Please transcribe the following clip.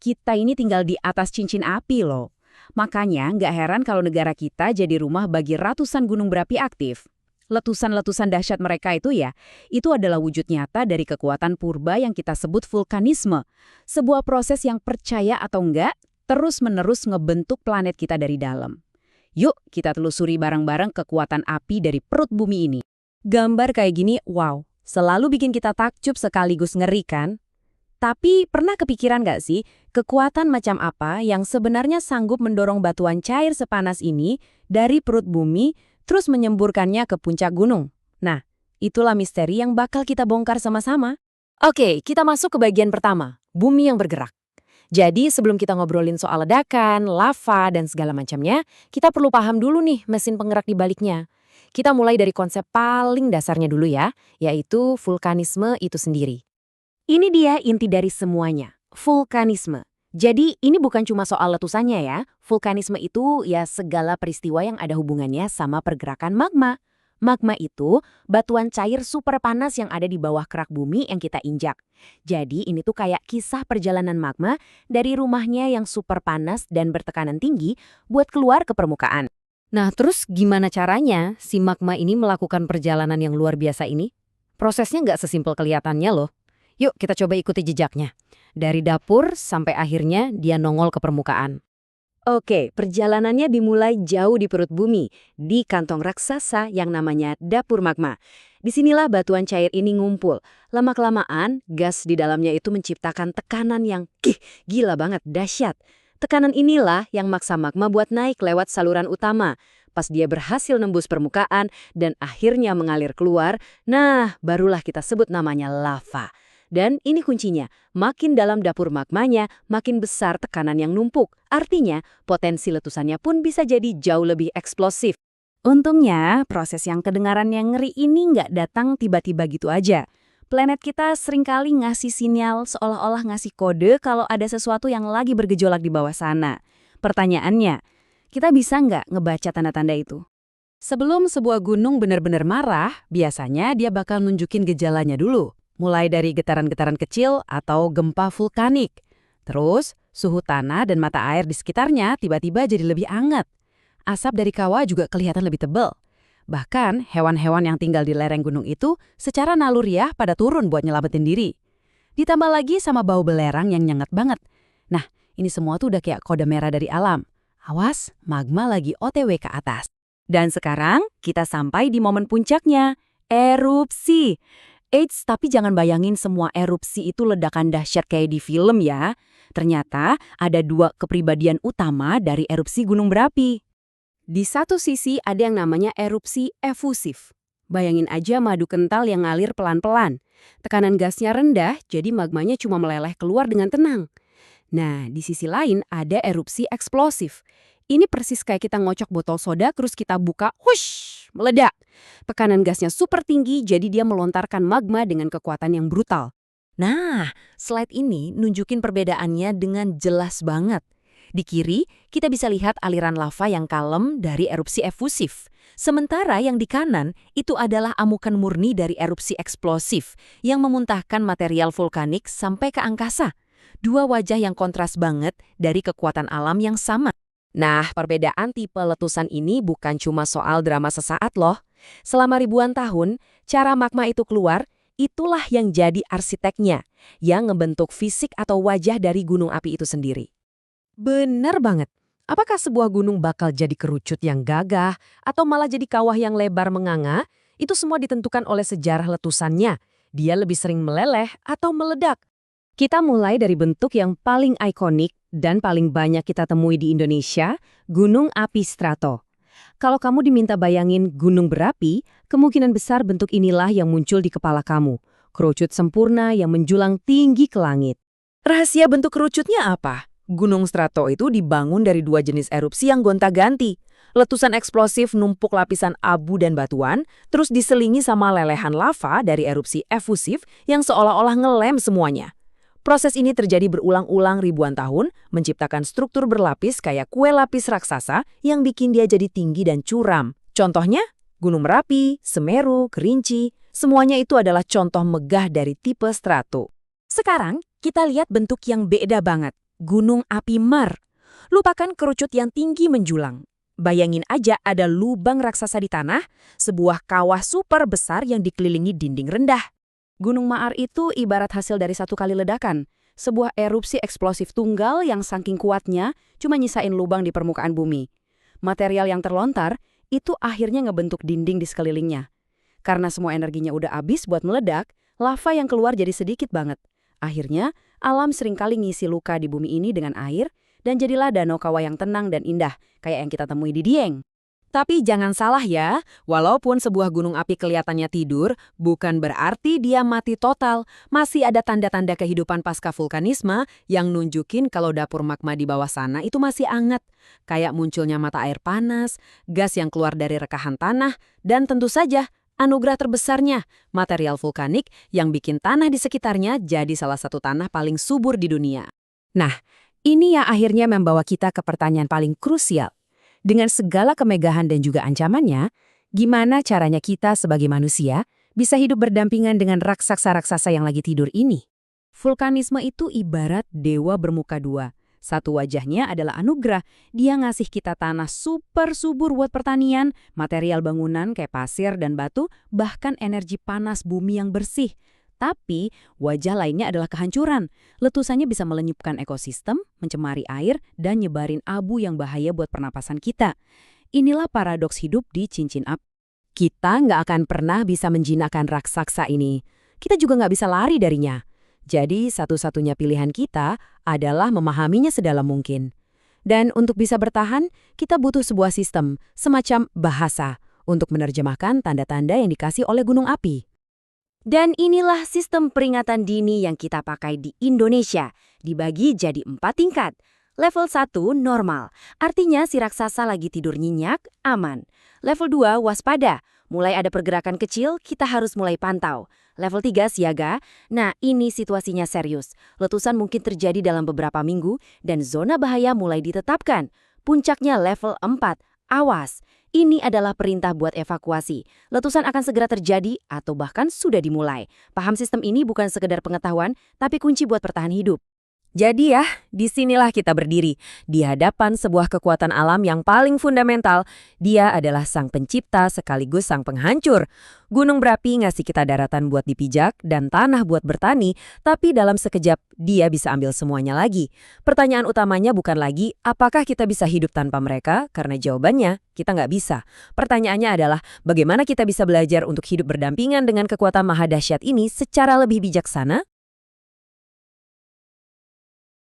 Kita ini tinggal di atas cincin api loh. Makanya nggak heran kalau negara kita jadi rumah bagi ratusan gunung berapi aktif. Letusan-letusan dahsyat mereka itu adalah wujud nyata dari kekuatan purba yang kita sebut vulkanisme. Sebuah proses yang percaya atau enggak, terus-menerus ngebentuk planet kita dari dalam. Yuk, kita telusuri bareng-bareng kekuatan api dari perut bumi ini. Gambar kayak gini, wow, selalu bikin kita takjub sekaligus ngeri kan? Tapi pernah kepikiran nggak sih, kekuatan macam apa yang sebenarnya sanggup mendorong batuan cair sepanas ini dari perut bumi, terus menyemburkannya ke puncak gunung? Nah, itulah misteri yang bakal kita bongkar sama-sama. Oke, kita masuk ke bagian pertama, bumi yang bergerak. Jadi sebelum kita ngobrolin soal ledakan, lava, dan segala macamnya, kita perlu paham dulu nih mesin penggerak di baliknya. Kita mulai dari konsep paling dasarnya dulu ya, yaitu vulkanisme itu sendiri. Ini dia inti dari semuanya, vulkanisme. Jadi ini bukan cuma soal letusannya ya, vulkanisme itu ya segala peristiwa yang ada hubungannya sama pergerakan magma. Magma itu batuan cair super panas yang ada di bawah kerak bumi yang kita injak. Jadi ini tuh kayak kisah perjalanan magma dari rumahnya yang super panas dan bertekanan tinggi buat keluar ke permukaan. Nah terus gimana caranya si magma ini melakukan perjalanan yang luar biasa ini? Prosesnya nggak sesimpel kelihatannya loh. Yuk kita coba ikuti jejaknya. Dari dapur sampai akhirnya dia nongol ke permukaan. Oke, perjalanannya dimulai jauh di perut bumi, di kantong raksasa yang namanya dapur magma. Disinilah batuan cair ini ngumpul. Lama-kelamaan, gas di dalamnya itu menciptakan tekanan yang gila banget, dahsyat. Tekanan inilah yang maksa magma buat naik lewat saluran utama. Pas dia berhasil nembus permukaan dan akhirnya mengalir keluar, nah barulah kita sebut namanya lava. Dan ini kuncinya, makin dalam dapur magmanya, makin besar tekanan yang numpuk. Artinya, potensi letusannya pun bisa jadi jauh lebih eksplosif. Untungnya, proses yang kedengaran yang ngeri ini nggak datang tiba-tiba gitu aja. Planet kita seringkali ngasih sinyal seolah-olah ngasih kode kalau ada sesuatu yang lagi bergejolak di bawah sana. Pertanyaannya, kita bisa nggak ngebaca tanda-tanda itu? Sebelum sebuah gunung benar-benar marah, biasanya dia bakal nunjukin gejalanya dulu. Mulai dari getaran-getaran kecil atau gempa vulkanik. Terus, suhu tanah dan mata air di sekitarnya tiba-tiba jadi lebih hangat. Asap dari kawah juga kelihatan lebih tebal. Bahkan, hewan-hewan yang tinggal di lereng gunung itu secara naluriah pada turun buat nyelamatin diri. Ditambah lagi sama bau belerang yang nyengat banget. Nah, ini semua tuh udah kayak kode merah dari alam. Awas, magma lagi OTW ke atas. Dan sekarang, kita sampai di momen puncaknya, erupsi. Eits, tapi jangan bayangin semua erupsi itu ledakan dahsyat kayak di film ya. Ternyata ada dua kepribadian utama dari erupsi gunung berapi. Di satu sisi ada yang namanya erupsi efusif. Bayangin aja madu kental yang ngalir pelan-pelan. Tekanan gasnya rendah, jadi magmanya cuma meleleh keluar dengan tenang. Nah, di sisi lain ada erupsi eksplosif. Ini persis kayak kita ngocok botol soda terus kita buka, hush, meledak. Tekanan gasnya super tinggi, jadi dia melontarkan magma dengan kekuatan yang brutal. Nah, slide ini nunjukin perbedaannya dengan jelas banget. Di kiri, kita bisa lihat aliran lava yang kalem dari erupsi efusif. Sementara yang di kanan, itu adalah amukan murni dari erupsi eksplosif yang memuntahkan material vulkanik sampai ke angkasa. Dua wajah yang kontras banget dari kekuatan alam yang sama. Nah, perbedaan tipe letusan ini bukan cuma soal drama sesaat loh. Selama ribuan tahun, cara magma itu keluar, itulah yang jadi arsiteknya, yang ngebentuk fisik atau wajah dari gunung api itu sendiri. Bener banget. Apakah sebuah gunung bakal jadi kerucut yang gagah, atau malah jadi kawah yang lebar menganga? Itu semua ditentukan oleh sejarah letusannya. Dia lebih sering meleleh atau meledak. Kita mulai dari bentuk yang paling ikonik dan paling banyak kita temui di Indonesia, gunung api strato. Kalau kamu diminta bayangin gunung berapi, kemungkinan besar bentuk inilah yang muncul di kepala kamu. Kerucut sempurna yang menjulang tinggi ke langit. Rahasia bentuk kerucutnya apa? Gunung strato itu dibangun dari dua jenis erupsi yang gonta-ganti. Letusan eksplosif numpuk lapisan abu dan batuan, terus diselingi sama lelehan lava dari erupsi efusif yang seolah-olah ngelem semuanya. Proses ini terjadi berulang-ulang ribuan tahun, menciptakan struktur berlapis kayak kue lapis raksasa yang bikin dia jadi tinggi dan curam. Contohnya, Gunung Merapi, Semeru, Kerinci, semuanya itu adalah contoh megah dari tipe strato. Sekarang, kita lihat bentuk yang beda banget. Gunung api Mar. Lupakan kerucut yang tinggi menjulang. Bayangin aja ada lubang raksasa di tanah, sebuah kawah super besar yang dikelilingi dinding rendah. Gunung Maar itu ibarat hasil dari satu kali ledakan, sebuah erupsi eksplosif tunggal yang saking kuatnya cuma nyisain lubang di permukaan bumi. Material yang terlontar itu akhirnya ngebentuk dinding di sekelilingnya. Karena semua energinya udah habis buat meledak, lava yang keluar jadi sedikit banget. Akhirnya, alam seringkali ngisi luka di bumi ini dengan air, dan jadilah danau kawah yang tenang dan indah, kayak yang kita temui di Dieng. Tapi jangan salah ya, walaupun sebuah gunung api kelihatannya tidur, bukan berarti dia mati total. Masih ada tanda-tanda kehidupan pasca vulkanisme yang nunjukin kalau dapur magma di bawah sana itu masih hangat. Kayak munculnya mata air panas, gas yang keluar dari rekahan tanah, dan tentu saja anugerah terbesarnya, material vulkanik yang bikin tanah di sekitarnya jadi salah satu tanah paling subur di dunia. Nah, ini yang akhirnya membawa kita ke pertanyaan paling krusial. Dengan segala kemegahan dan juga ancamannya, gimana caranya kita sebagai manusia bisa hidup berdampingan dengan raksasa-raksasa yang lagi tidur ini? Vulkanisme itu ibarat dewa bermuka dua. Satu wajahnya adalah anugerah, dia ngasih kita tanah super subur buat pertanian, material bangunan kayak pasir dan batu, bahkan energi panas bumi yang bersih. Tapi, wajah lainnya adalah kehancuran. Letusannya bisa melenyupkan ekosistem, mencemari air, dan nyebarin abu yang bahaya buat pernapasan kita. Inilah paradoks hidup di cincin api. Kita nggak akan pernah bisa menjinakkan raksasa ini. Kita juga nggak bisa lari darinya. Jadi, satu-satunya pilihan kita adalah memahaminya sedalam mungkin. Dan untuk bisa bertahan, kita butuh sebuah sistem, semacam bahasa, untuk menerjemahkan tanda-tanda yang dikasih oleh gunung api. Dan inilah sistem peringatan dini yang kita pakai di Indonesia, dibagi jadi 4 tingkat. Level 1 normal, artinya si raksasa lagi tidur nyenyak, aman. Level 2 waspada, mulai ada pergerakan kecil, kita harus mulai pantau. Level 3 siaga, nah ini situasinya serius. Letusan mungkin terjadi dalam beberapa minggu dan zona bahaya mulai ditetapkan. Puncaknya level 4, awas. Ini adalah perintah buat evakuasi. Letusan akan segera terjadi atau bahkan sudah dimulai. Paham sistem ini bukan sekedar pengetahuan, tapi kunci buat bertahan hidup. Jadi ya, disinilah kita berdiri. Di hadapan sebuah kekuatan alam yang paling fundamental. Dia adalah sang pencipta sekaligus sang penghancur. Gunung berapi ngasih kita daratan buat dipijak dan tanah buat bertani, tapi dalam sekejap dia bisa ambil semuanya lagi. Pertanyaan utamanya bukan lagi apakah kita bisa hidup tanpa mereka, karena jawabannya kita nggak bisa. Pertanyaannya adalah bagaimana kita bisa belajar untuk hidup berdampingan dengan kekuatan maha dahsyat ini secara lebih bijaksana?